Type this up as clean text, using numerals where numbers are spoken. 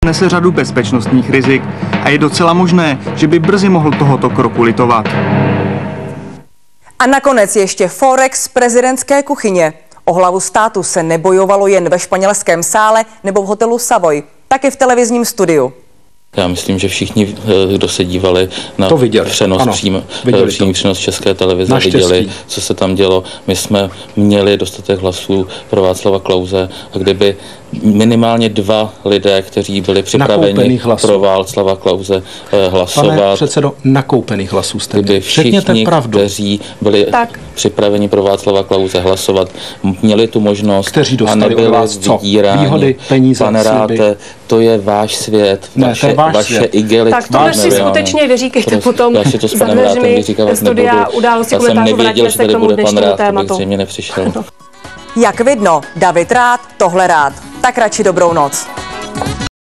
Nese řadu bezpečnostních rizik a je docela možné, že by brzy mohl tohoto kroku litovat. A nakonec ještě forex prezidentské kuchyně. O hlavu státu se nebojovalo jen ve španělském sále nebo v hotelu Savoy, taky v televizním studiu. Já myslím, že všichni, kdo se dívali na přímý přenos České televize, viděli, co se tam dělo. My jsme měli dostatek hlasů pro Václava Klause a kdyby minimálně 2 lidé, kteří byli připraveni pro Václava Klause hlasovat. Pane předsedo, nakoupených hlasů jste měli. Všichni, kteří byli připraveni pro Václava Klause hlasovat, měli tu možnost, kteří dostali od vás co? Výhody, peníze, pane Ráte, to je váš svět, vaše igelitní. Tak tohle si skutečně vyříkejte potom za dveřmi studia Události komentářů. Vraťme se k tomu dnešnímu tématu. Nepřišel. Jak vidno, David rád, tohle rád. Tak radši dobrou noc.